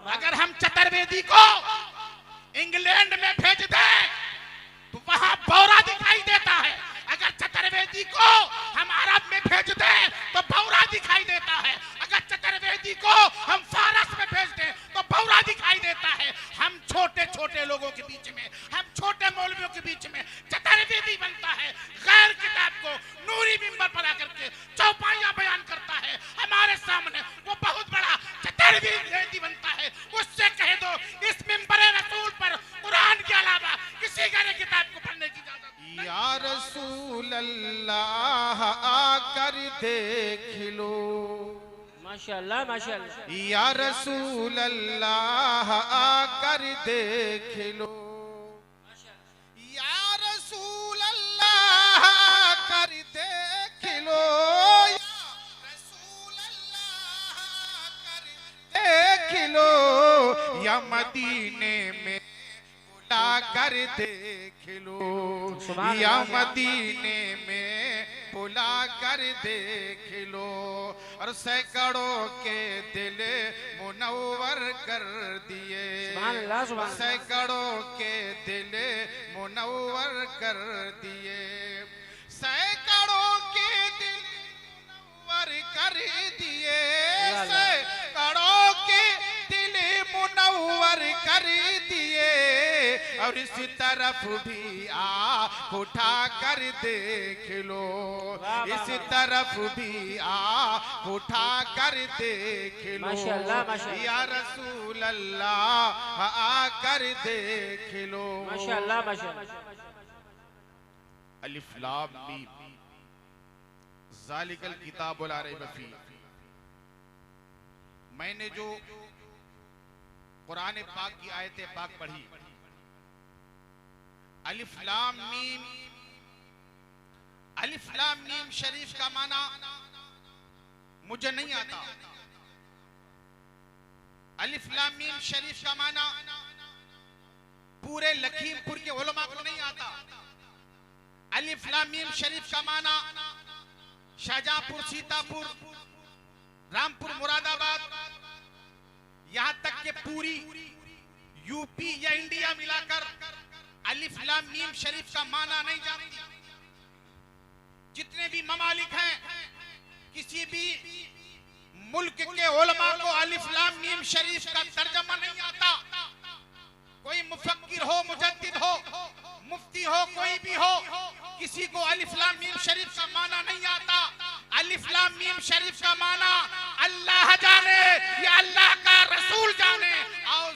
अगर हम चतुर्वेदी को इंग्लैंड में भेज दें तो वहां बौरा दिखाई देता है। अगर चतुर्वेदी को हम अरब में भेज दें तो बौरा दिखाई देता है। अगर चतुर्वेदी को हम फारस में भेज दें तो बौरा दिखाई देता है। हम छोटे छोटे लोगों के बीच में, हम छोटे मौलवियों के बीच में चतुर्वेदी बनता है। गैर किताब को नूरी मिंबर पर आकर के चौपाइयां बयान करता है हमारे सामने, वो बहुत बड़ा चतुर्वेदी बनता है। उससे कह दो इस मिंबर रसूल पर कुरान के अलावा किसी गैर किताब को पढ़ने की इजाजत नहीं। या रसूल अल्लाह आकर देख लो, माशाअल्लाह माशाअल्लाह। या रसूल अल्लाह आकर देख लो, या रसूल अल्लाह आकर देख लो, या रसूल अल्लाह आकर देख लो, या मदीने में बुला कर देख लो, या मदीने में बुला कर देख लो, और सैकड़ों के दिल मुनव्वर कर दिए, सैकड़ों के दिल मुनव्वर कर दिए, सैकड़ों के दिल मुनव्वर कर दिए, सैकड़ों के दिल मुनव्वर कर दिए, और इस तरफ भी आ उठा कर देख लो, इस तरफ भी आ उठा कर देख लो, माशाअल्लाह माशाअल्लाह। या रसूल अल्लाह आकर देख लो, माशाअल्लाह माशाअल्लाह। अलिफ लाम मीम ज़ालिकल किताबुल ला रैब फीह। मैंने जो कुरान पाक की आयतें पाक पढ़ी, अलिफ लाम मीम, अलिफ लाम मीम शरीफ का माना मुझे नहीं आता। अलिफ लाम मीम शरीफ का माना पूरे लखीमपुर के उलमा को नहीं आता। अलिफ लाम मीम शरीफ का माना शाहजहांपुर, सीतापुर, रामपुर, मुरादाबाद, यहां तक के पूरी यूपी या इंडिया मिलाकर अलिफ लाम मीम शरीफ का माना नहीं जानती। जितने भी ममालिक हैं, किसी भी मुल्क के उलमा को अलिफ लाम मीम शरीफ का तर्जमा नहीं आता। कोई मुफक्किर हो, मुजद्दिद हो, मुफ्ती हो, कोई भी हो, किसी को अलिफ लाम मीम शरीफ का माना नहीं आता। अलिफ लाम मीम शरीफ का माना अल्लाह जाने या अल्लाह का रसूल जाने। और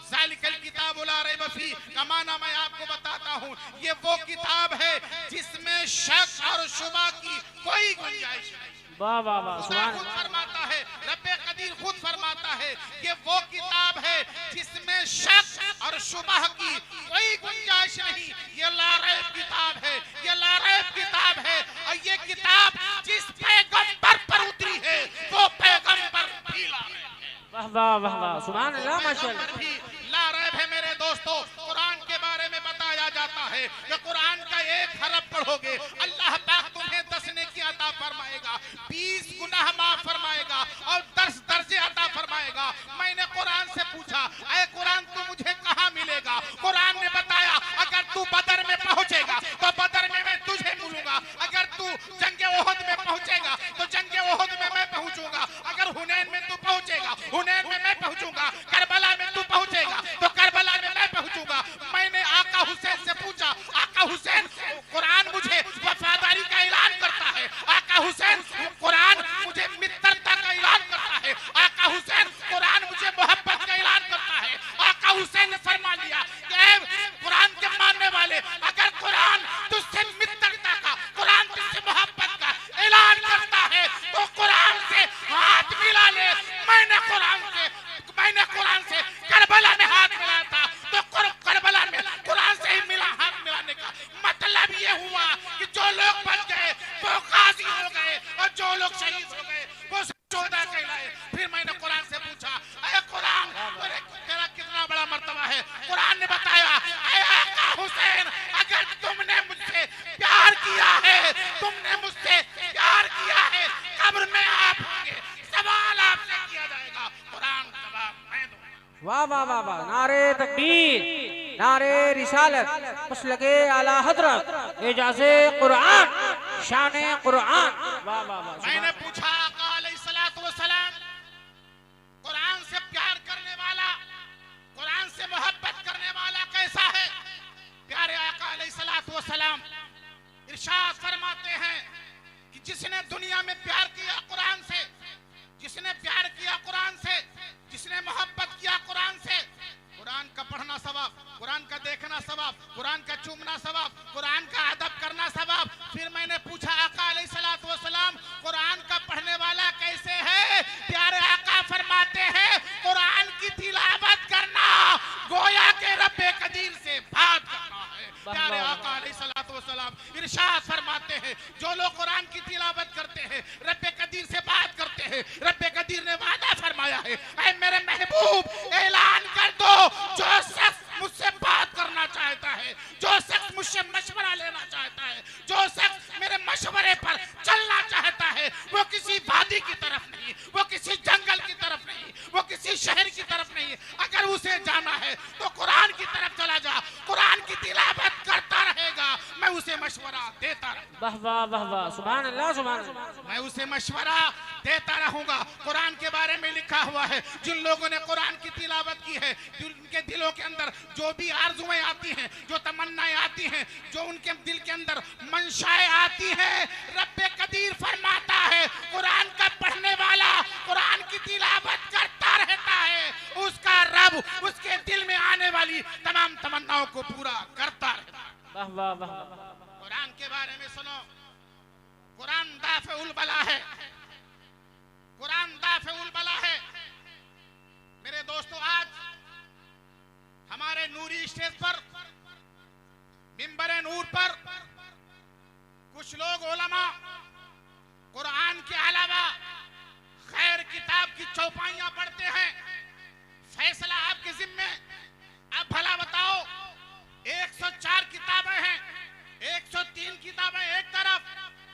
ज़ालिकल किताब ला रैब फीह का माना मैं आपको बताता हूँ, ये वो किताब है जिसमें शक और शुबा की कोई गुंजाइश नहीं। वाह वाह वाह, खुदा खुद फरमाता है, रब्बे कदीर खुद फरमाता है, ये वो किताब है जिसमें शक और शुबह की कोई गुंजाइश नहीं। ये ला रैब किताब है, ये ला रैब किताब है। और ये किताब जिस पैगंबर पर उतरी है वो पैगंबर भी ला रैब है। वाह वाह वाह वाह, सुभान अल्लाह माशाअल्लाह। भी ला रैब है मेरे दोस्तों। कुरान के बारे में बताया जाता है कि कुरान का एक हरफ पढ़ोगे अल्लाह पाक तुम्हें 10 नेकी अता फरमाएगा, 20 गुनाह माफ फरमाएगा और 10 दर्जे अता फरमाएगा। मैंने कुरान से पूछा, ऐ कुरान तू मुझे कहाँ मिलेगा? कुरान ने बताया अगर तू बदर में पहुंचेगा तो बदर में मैं तुझे मिलूंगा, अगर तू जंगे ओहद में पहुंचेगा तो जंगे ओहद में मैं पहुंचूंगा, अगर हुनैन में तू पहुंचेगा हुनैन में मैं पहुंचूंगा, करबला में तू पहुंचेगा तो करबला में मैं पहुंचूंगा। मैंने आका हुसैन से पूछा, आका हुसैन कुरान मुझे वफादारी का ऐलान करता है, आका हुसैन कुरान मुझे मित्रता का ऐलान करता है, आका हुसैन कुरान मुझे मोहब्बत वाह वाह वाह वाह, नारे तकबीर, नारे रिसालत, मसलके आला हजरत, एजाज़े कुरान, शाने कुरान। वाह वाह वाह। मैंने पूछा आका अलैहिस्सलातु वस्सलाम, कुरान से प्यार करने वाला, कुरान से मोहब्बत करने वाला कैसा है? प्यारे आका अलैहिस्सलातु वस्सलाम इरशाद फरमाते हैं कि जिसने दुनिया में प्यार किया कुरान से, जिसने प्यार किया कुरान से, जिसने मोहब्बत किया कुरान से, कुरान का पढ़ना सवाब, कुरान का देखना सवाब, कुरान का चूमना सवाब, कुरान का अदब करना सवाब। फिर मैंने पूछा आका अलैहिस्सलातु वस्सलाम कुरान का पढ़ने वाला कैसे है? प्यारे आका फरमाते हैं कुरान की तिलावत करना गोया के रब्बे कदीर से बात करना है। प्यारे आका अलैहिस्सलातु वस्सलाम इरशाद फरमाते हैं जो लोग कुरान की तिलावत करते हैं, रब्बे कदीर से बात करते हैं, रब्बे कदीर ने वादा फरमाया है, ऐ मेरे महबूब ऐलान कर दो जो शख्स मुझसे बात करना चाहता है, जो शख्स मुझसे मशवरा लेना चाहता है, जो शख्स मेरे मशवरे पर चलना चाहता है, वो किसी वादी की तरफ नहीं, वो किसी जंगल की तरफ नहीं, वो किसी शहर की तरफ नहीं, अगर उसे जाना है तो कुरान की तरफ चला जा, कुरान की तिलावत करता रहेगा, मैं उसे मशवरा देता रहूंगा। वाह वाह वाह वाह, सुभान अल्लाह सुभान अल्लाह। मैं उसे मशवरा देता रहूंगा। कुरान के बारे में लिखा हुआ है जिन लोगों ने कुरान की तिलावत की है, उनके दिलों के अंदर जो भी आरजुएं आती हैं, जो तमन्नाएं आती हैं, जो उनके दिल के अंदर मंशाएं आती हैं, रब्बे कदीर फरमाता है कुरान का पढ़ने वाला कुरान की तिलावत करता रहता है, उसका रब उसके दिल में आने वाली तमाम तमन्नाओं को पूरा करता रहता है। वाह वाह वाह। कुरान के बारे में सुनो, कुरान दाफिउल बला है, कुरान दाफिउल बला है। मेरे दोस्तों आज हमारे नूरी स्टेज पर, मिंबरे नूर पर कुछ लोग उलमा कुरान के अलावा खैर किताब की चौपाइयां पढ़ते हैं। फैसला आपके जिम्मे। अब भला बताओ 104 किताबें हैं, 103 किताबें एक तरफ,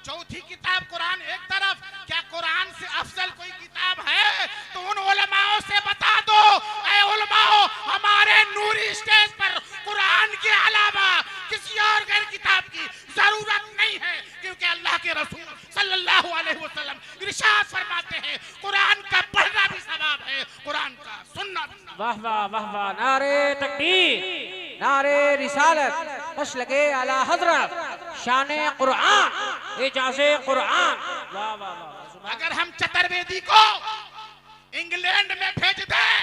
चौथी किताब कुरान एक तरफ, क्या कुरान से अफजल कोई किताब है? तो उन उलमाओं से बता दो, ऐ उलमाओ हमारे नूरी स्टेज पर कुरान के अलावा किसी और गैर किताब की जरूरत नहीं है, क्योंकि अल्लाह के रसूल सल्लल्लाहु अलैहि वसल्लम इरशाद फरमाते हैं कुरान का पढ़ना भी सवाब है, कुरान का सुनना भी। वाह वाह वाह वाह, नारे तकबीर, नारे रिसालत, मसलके आला हजरत, शाने कुरान, एजाज़े कुरान। वाह वाह वाह। अगर हम चतुर्वेदी को इंग्लैंड में भेज दें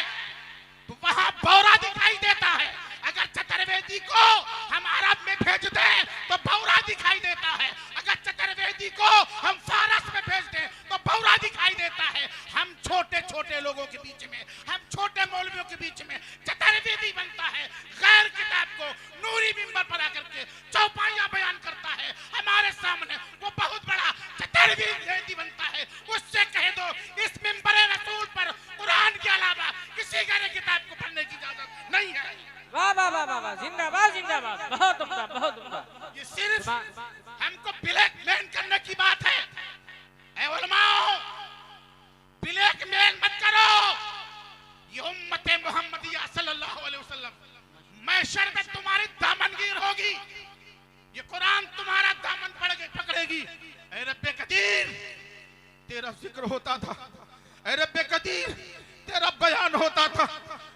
तो वहां भौरा दिखाई देता है, अगर चतुर्वेदी को हम अरब में भेज दें तो भौरा दिखाई देता है, अगर चतुर्वेदी को हम फारस में भेज दें तो भौरा दिखाई देता है। हम छोटे छोटे लोगों के बीच में, हम छोटे मौलवियों के बीच में चतुर्वेदी बनता है, गैर किताब को नूरी मिंबर पर आकर के चौपाइयां बयान करता है हमारे सामने, वो बहुत बड़ा चतुर्वेदी बनता है। उससे कह दो इस मिंबर रसूल पर कुरान के अलावा किसी गैर किताब को पढ़ने की इजाजत नहीं है। वाह वाह वाह वाह, जिंदाबाद जिंदाबाद, बहुत उम्दा बहुत उम्दा। ये सिर्फ हमको ब्लैकमेल करने की बात है। ऐ उलमाओ ब्लैकमेल मत करो, ये उम्मत मुहम्मदिया सल्लल्लाहु अलैहि वसल्लम महशर में तुम्हारी दामनगीर होगी, ये कुरान तुम्हारा दामन पकड़ेगी। ऐ रब्बे कदीर तेरा जिक्र होता था, ऐ रब्बे कदीर तेरा बयान होता था,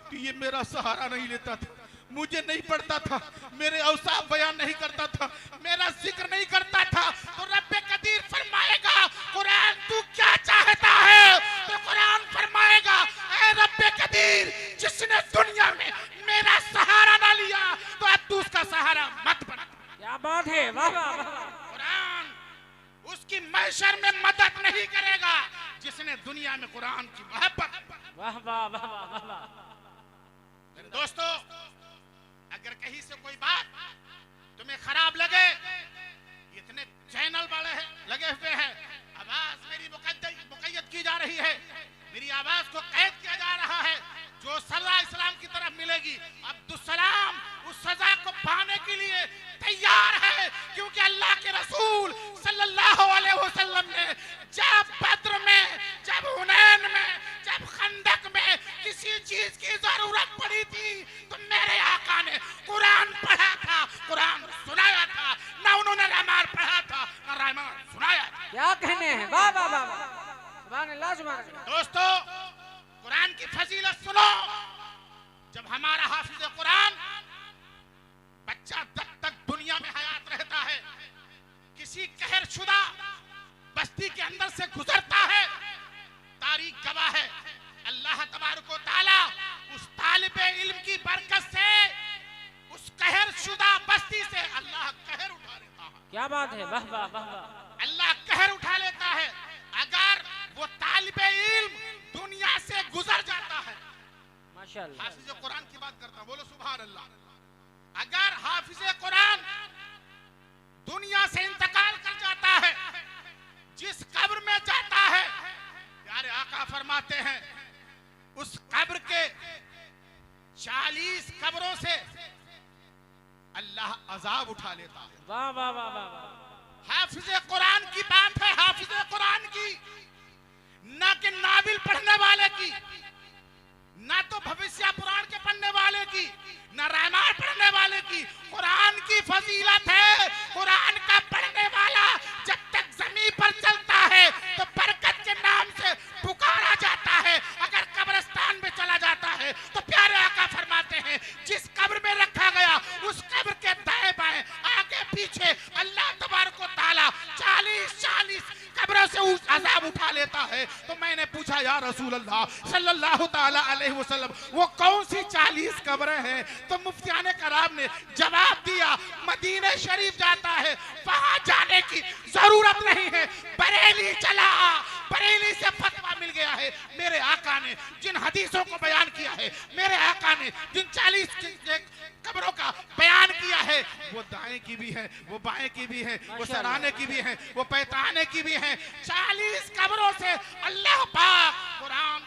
तो ये मेरा सहारा नहीं लेता था, मुझे नहीं पढ़ता था, मेरे औसाफ बयान नहीं करता था, मेरा जिक्र नहीं करता था, तो रब्बे कदीर फरमाएगा कुरान तू क्या चाहता है? तो कुरान फरमाएगा ऐ रब्बे कदीर जिसने दुनिया में मेरा सहारा ना लिया तो अब तू उसका सहारा मत बना। क्या बात है, वाह वाह वाह। कुरान उसकी महशर में मदद नहीं करेगा जिसने दुनिया में कुरान की मोहब्बत। वाह वाह वाह वाह वाह। मेरे दोस्तों अगर कहीं से कोई बात तुम्हें खराब लगे, इतने चैनल वाले लगे हुए हैं, आवाज मेरी मुकैयद की जा रही है, मेरी आवाज को कैद किया जा रहा है, जो सजा इस्लाम की तरफ मिलेगी अब्दुस्सलाम उस सजा को पाने के लिए तैयार है, क्योंकि अल्लाह के रसूल सल्लल्लाहु अलैहि वसल्लम ने जब बद्र में, जब हुनैन में, जब खंदक में किसी चीज की जरूरत जब हमारा हाफिज कुरान बच्चा जब तक दुनिया में हयात रहता है, किसी कहर शुदा बस्ती के अंदर से गुजरता है, तारीख गवाह है, अल्लाह तबारक व तआला उस तालिबे इल्म की बरकत से उस कहर शुदा बस्ती से अल्लाह कहर उठा लेता है। क्या बात है, वाह वाह वाह वाह। अल्लाह कहर उठा लेता है अगर वो तालिबे इल्म दुनिया से गुजर जाता है। माशाअल्लाह। हाफिज कुरान की बात करता हूं, बोलो सुभान अल्लाह। अगर हाफिज कुरान दुनिया से इंतकाल कर जाता है, जिस कब्र में जाता है, प्यारे आका फरमाते हैं उस कब्र के 40 कब्रों से अल्लाह अजाब उठा लेता है। वाह वाह वाह वाह। हाफिज कुरान की बात है, हाफिज कुरान की, ना कि नाबिल पढ़ने वाले की, ना तो भविष्य पुराण के पढ़ने वाले की, ना रामायण पढ़ने वाले की। कुरान की फजीलत है, कुरान का पढ़ने वाला जब तक जमीन पर चलता है तो बरकत के नाम से पुकारा जाता है, अगर कब्रिस्तान में चला जाता है तो प्यारे आका फरमाते हैं जिस कब्र में रखा गया उस कब्र के दाएं बाएं आगे पीछे अल्लाह तबारक व तआला 40 कब्रों से अजाब उठा लेता है। तो मैंने पूछा या रसूल अल्लाह सल्लल्लाहु ताला अलैहि वसल्लम वो कौन सी 40 कब्रें हैं? तो मुफ्तियाने कराम ने जवाब दिया मदीने शरीफ जाता है, वहां जाने की जरूरत नहीं है, बरेली चला, बरेली से फतवा मिल गया है। मेरे आका ने जिन हदीसों को बयान किया है, मेरे आका ने जिन 40 कब्रों का बयान किया है, वो दाएं की भी है, वो बाएं की भी है, वो सराने की भी है, वो पैताने की भी है। 40 कब्रों से अल्लाह पाक कुरान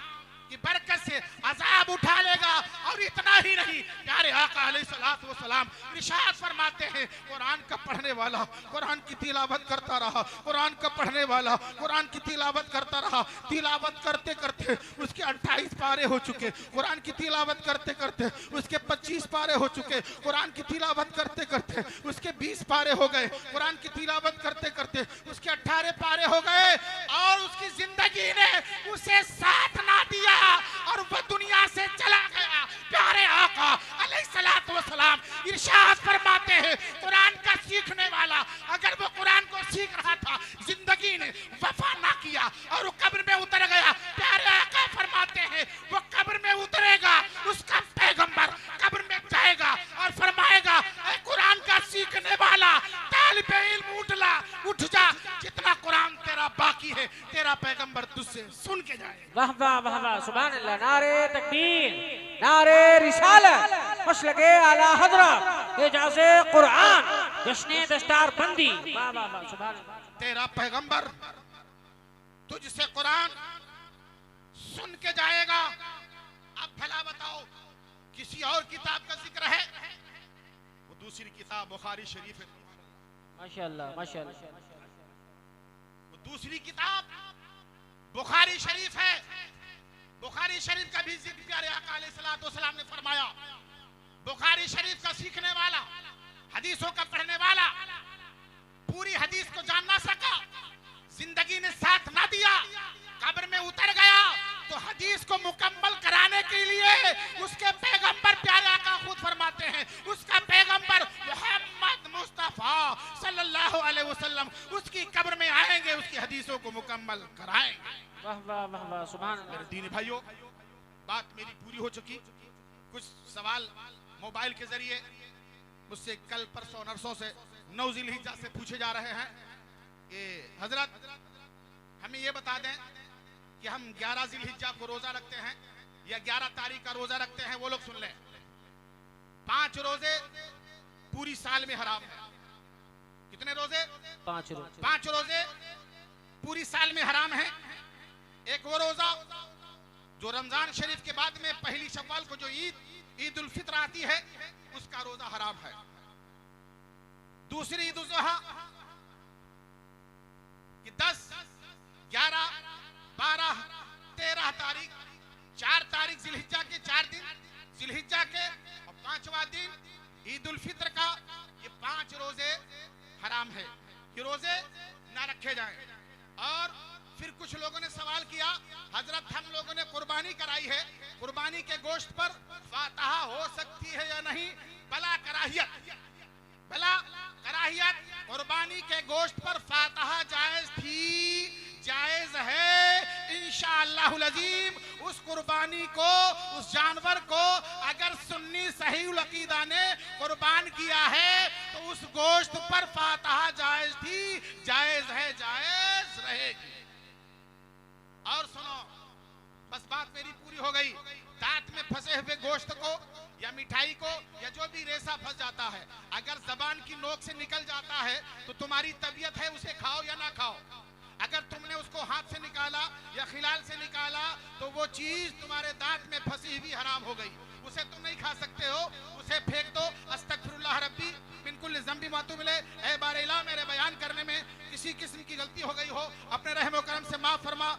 की बरकत से अजाब उठा लेगा। और इतना ही नहीं, प्यारे आका अलैहिस्सलातु वस्सलाम इरशाद फरमाते हैं कुरान का पढ़ने वाला कुरान की तिलावत करता रहा, कुरान का पढ़ने वाला कुरान की तिलावत करता रहा, तिलावत करते करते उसके 28 पारे हो चुके, कुरान की तिलावत करते करते उसके 25 पारे हो चुके, कुरान की तिलावत करते करते उसके 20 पारे हो गए, कुरान की तिलावत करते करते उसके 18 पारे हो गए, और उसकी जिंदगी ने उसे साथ ना दिया और वह दुनिया से चला गया। प्यारे आका अलैहिस्सलातु वस्सलाम इरशाद फरमाते हैं कुरान का सीखने वाला अगर वो कुरान को सीख रहा था, जिंदगी ने वफा ना किया और वो कब्र में उतर गया, प्यारे आका फरमाते हैं वो कब्र में उतरेगा, उसका पैगंबर कब्र में जाएगा और फरमाएगा ऐ कुरान का सीखने वाला तालिबे इल्म उठ जा, जितना कुरान तेरा बाकी है तेरा पैगंबर तुझसे सुन के जाएगा। वाह वाह वाह वाह, सुभान अल्लाह। नारे तकबीर, नारे रिसालत, मसलके आला हजरत, एजाज़े कुरान, जश्ने दस्तार बंदी। वाह वाह वाह, सुभान अल्लाह। तेरा पैगंबर तुझसे कुरान सुन के जाएगा। अब भला बताओ किसी और किताब का जिक्र है? वो दूसरी किताब बुखारी शरीफ है। माशाअल्लाह माशाअल्लाह। वो दूसरी किताब बुखारी शरीफ है। बुखारी शरीफ का भी जिक्र प्यारे आका अलैहिस्सलातु वस्सलाम ने फरमाया। बुखारी शरीफ का सीखने वाला, हदीसों का पढ़ने वाला पूरी हदीस को जान ना सका, जिंदगी ने साथ ना दिया, कब्र में उतर गया, तो हदीस को मुकम्मल कराने के लिए उसके पैगंबर प्यारे आका खुद फरमाते हैं उसका पैगंबर मोहम्मद मुस्तफा सल्लल्लाहु अलैहि वसल्लम उसकी कब्र में आएंगे, उसकी हदीसों को मुकम्मल कराएंगे। वाह वाह वाह वाह, सुभान अल्लाह। मेरे दीनी भाइयों, बात मेरी पूरी हो चुकी। कुछ सवाल मोबाइल के जरिए मुझसे कल परसों नरसों से 9 ज़िलहिज्जा से पूछे जा रहे हैं। ये हजरत हमें ये बता दें कि हम 11 ज़िलहिज्जा को रोजा रखते हैं या 11 तारीख का रोजा रखते हैं, वो लोग सुन लें। 5 रोजे पूरी साल में हराम है। कितने रोजे? 5 रोजे। 5 रोजे पूरी साल में हराम है। एक वो रोजा जो रमजान शरीफ के बाद में पहली शव्वाल को जो ईद उल फित्र आती है उसका रोजा हराम है। दूसरी ईद उल जुहा कि 10, 11, 12, 13 तारीख, 4 तारीख ज़िलहिज्जा के 4 दिन ज़िलहिज्जा के और 5वां दिन ईद उल फित्र का, ये 5 रोजे हराम है कि रोजे ना रखे जाएं। और फिर कुछ लोगों ने सवाल किया, हजरत हम लोगों ने कुर्बानी कराई है, कुर्बानी के गोश्त पर फातहा हो सकती है या नहीं? बला कराहियत, बला कराहियत, कुर्बानी के गोश्त पर फातहा जायज थी, जायज है इंशाअल्लाहुल अजीम। उस कुर्बानी को, उस जानवर को अगर सुन्नी सहीहुल अकीदा ने कुर्बान किया है तो उस गोश्त पर फातहा जायज थी, जायज है, जायज रहेगी। और सुनो, बस बात मेरी पूरी हो गई। दांत में फंसे हुए गोश्त को या मिठाई को या जो भी रेसा फंस जाता है, अगर जबान की नोक से निकल जाता है तो तुम्हारी तबीयत है उसे खाओ या ना खाओ। अगर तुमने उसको हाथ से निकाला या खिलाल से निकाला तो वो चीज तुम्हारे दांत में फंसी हुई हराम हो गई, उसे तुम नहीं खा सकते हो, उसे फेंक दो। अस्तगफिरुल्लाह रब्बी मिन कुल्लि ज़ंबि मा तुब इलैह। ऐ बारे इलाह, मेरे बयान करने में किसी किस्म की गलती हो गई हो, अपने रहम व करम से माफ फरमा।